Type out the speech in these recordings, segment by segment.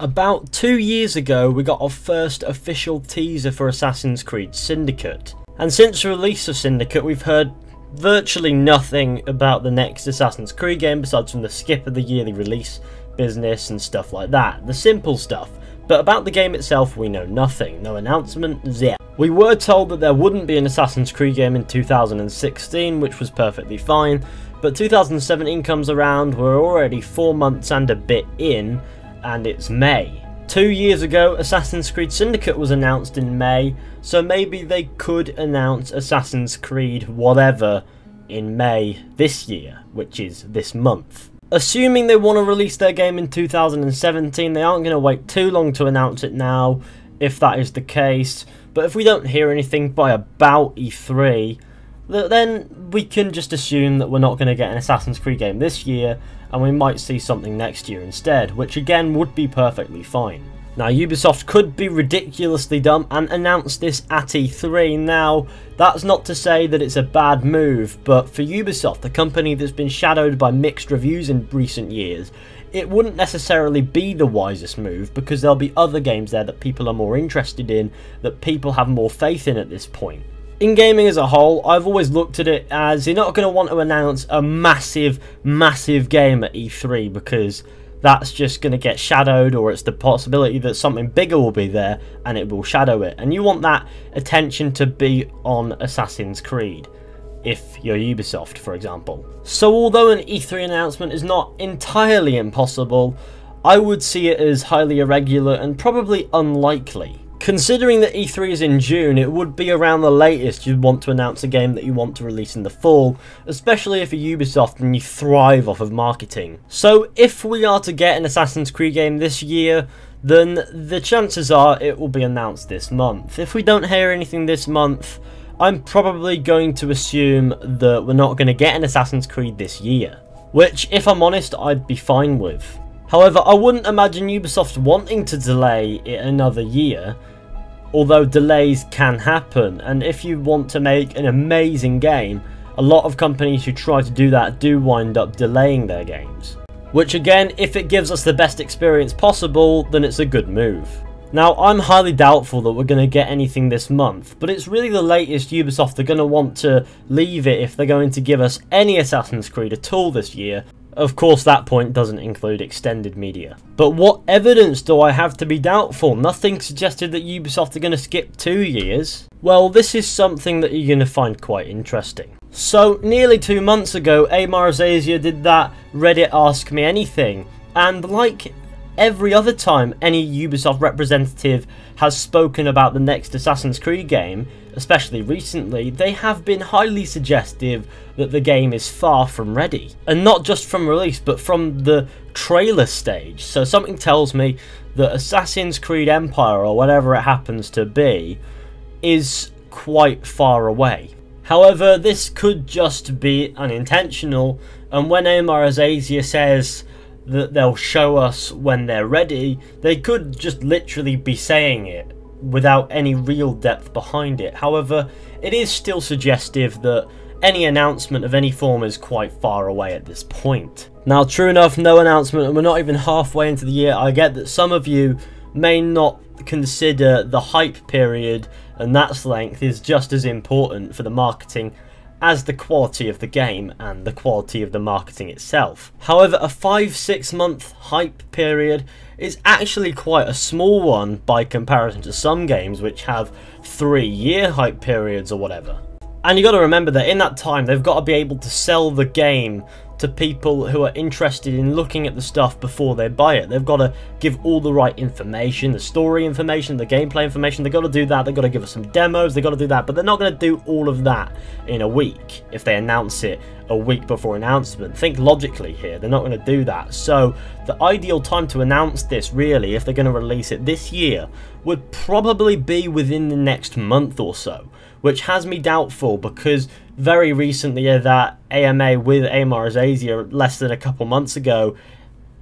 About 2 years ago, we got our first official teaser for Assassin's Creed Syndicate. And since the release of Syndicate, we've heard virtually nothing about the next Assassin's Creed game besides from the skip of the yearly release business and stuff like that. The simple stuff. But about the game itself, we know nothing. No announcement, zip. We were told that there wouldn't be an Assassin's Creed game in 2016, which was perfectly fine. But 2017 comes around, we're already 4 months and a bit in, and it's May. 2 years ago, Assassin's Creed Syndicate was announced in May, so maybe they could announce Assassin's Creed whatever in May this year, which is this month. Assuming they want to release their game in 2017, they aren't going to wait too long to announce it now, if that is the case. But if we don't hear anything by about E3, then we can just assume that we're not going to get an Assassin's Creed game this year, and we might see something next year instead, which again would be perfectly fine. Now, Ubisoft could be ridiculously dumb and announce this at E3. Now, that's not to say that it's a bad move, but for Ubisoft, a company that's been shadowed by mixed reviews in recent years, it wouldn't necessarily be the wisest move, because there'll be other games there that people are more interested in, that people have more faith in at this point. In gaming as a whole, I've always looked at it as you're not going to want to announce a massive game at E3, because that's just going to get shadowed, or it's the possibility that something bigger will be there and it will shadow it. And you want that attention to be on Assassin's Creed, if you're Ubisoft, for example. So although an E3 announcement is not entirely impossible, I would see it as highly irregular and probably unlikely. Considering that E3 is in June, it would be around the latest you'd want to announce a game that you want to release in the fall, especially if you're Ubisoft and you thrive off of marketing. So if we are to get an Assassin's Creed game this year, then the chances are it will be announced this month. If we don't hear anything this month, I'm probably going to assume that we're not going to get an Assassin's Creed this year, which, if I'm honest, I'd be fine with. However, I wouldn't imagine Ubisoft wanting to delay it another year, although delays can happen, and if you want to make an amazing game, a lot of companies who try to do that do wind up delaying their games. Which again, if it gives us the best experience possible, then it's a good move. Now, I'm highly doubtful that we're going to get anything this month, but it's really the latest Ubisoft are going to want to leave it if they're going to give us any Assassin's Creed at all this year. Of course, that point doesn't include extended media. But what evidence do I have to be doubtful? Nothing suggested that Ubisoft are going to skip 2 years. Well, this is something that you're going to find quite interesting. So, nearly 2 months ago, Amar Azasia did that Reddit Ask Me Anything, and like every other time any Ubisoft representative has spoken about the next Assassin's Creed game, especially recently, they have been highly suggestive that the game is far from ready. And not just from release, but from the trailer stage. So something tells me that Assassin's Creed Empire, or whatever it happens to be, is quite far away. However, this could just be unintentional, and when Amar Azasia says that they'll show us when they're ready, they could just literally be saying it without any real depth behind it. However, it is still suggestive that any announcement of any form is quite far away at this point. Now, true enough, no announcement, and we're not even halfway into the year. I get that some of you may not consider the hype period and that's length is just as important for the marketing as the quality of the game and the quality of the marketing itself. However, a 5-6 month hype period is actually quite a small one by comparison to some games which have 3-year hype periods or whatever. And you got to remember that in that time they've got to be able to sell the game to people who are interested in looking at the stuff before they buy it. They've got to give all the right information, the story information, the gameplay information. They've got to do that. They've got to give us some demos. They've got to do that. But they're not going to do all of that in a week if they announce it a week before announcement. Think logically here. They're not going to do that. So the ideal time to announce this, really, if they're going to release it this year, would probably be within the next month or so, which has me doubtful because very recently at that AMA with Amar Azasia less than a couple months ago,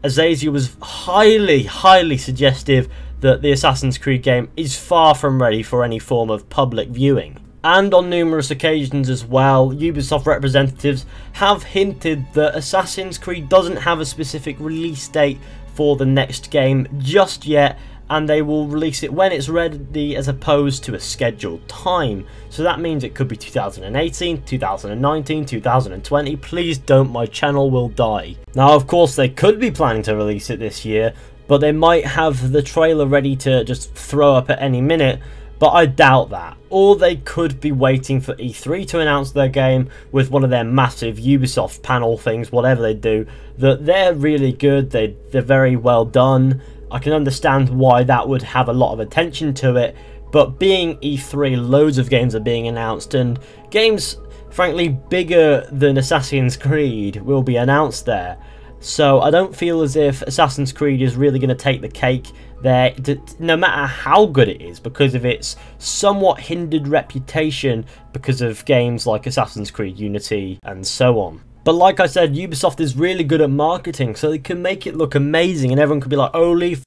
Azasia was highly suggestive that the Assassin's Creed game is far from ready for any form of public viewing. And on numerous occasions as well, Ubisoft representatives have hinted that Assassin's Creed doesn't have a specific release date for the next game just yet, and they will release it when it's ready as opposed to a scheduled time. So that means it could be 2018, 2019, 2020. Please don't, my channel will die. Now of course they could be planning to release it this year, but they might have the trailer ready to just throw up at any minute, but I doubt that. Or they could be waiting for E3 to announce their game with one of their massive Ubisoft panel things, whatever they do, that they're really good, they're very well done. I can understand why that would have a lot of attention to it, but being E3, loads of games are being announced, and games, frankly, bigger than Assassin's Creed will be announced there. So I don't feel as if Assassin's Creed is really going to take the cake there, no matter how good it is, because of its somewhat hindered reputation because of games like Assassin's Creed Unity and so on. But like I said, Ubisoft is really good at marketing, so they can make it look amazing and everyone could be like, holy f.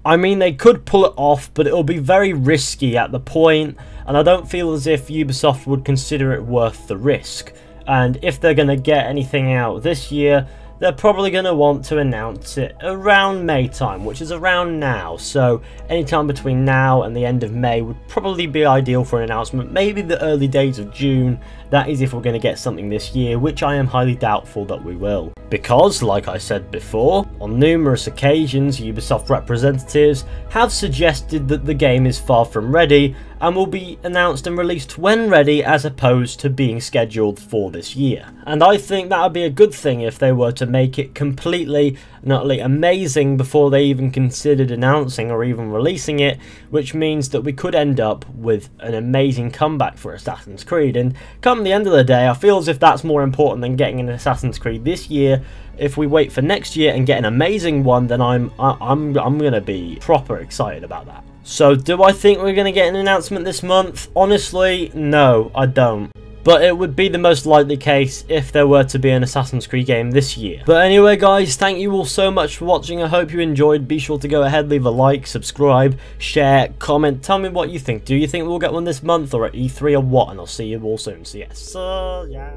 I mean, they could pull it off, but it'll be very risky at the point, and I don't feel as if Ubisoft would consider it worth the risk. And if they're going to get anything out this year, they're probably going to want to announce it around May time, which is around now. So anytime between now and the end of May would probably be ideal for an announcement. Maybe the early days of June, that is if we're going to get something this year, which I am highly doubtful that we will. Because, like I said before, on numerous occasions Ubisoft representatives have suggested that the game is far from ready and will be announced and released when ready as opposed to being scheduled for this year. And I think that would be a good thing if they were to make it completely and utterly amazing before they even considered announcing or even releasing it, which means that we could end up with an amazing comeback for Assassin's Creed. And come the end of the day, I feel as if that's more important than getting an Assassin's Creed this year. If we wait for next year and get an amazing one, then I'm gonna be proper excited about that. So do I think we're gonna get an announcement this month? Honestly, no, I don't. But it would be the most likely case if there were to be an Assassin's Creed game this year. But anyway guys, thank you all so much for watching. I hope you enjoyed. Be sure to go ahead, leave a like, subscribe, share, comment. Tell me what you think. Do you think we'll get one this month or at E3 or what? And I'll see you all soon. So yes, yeah.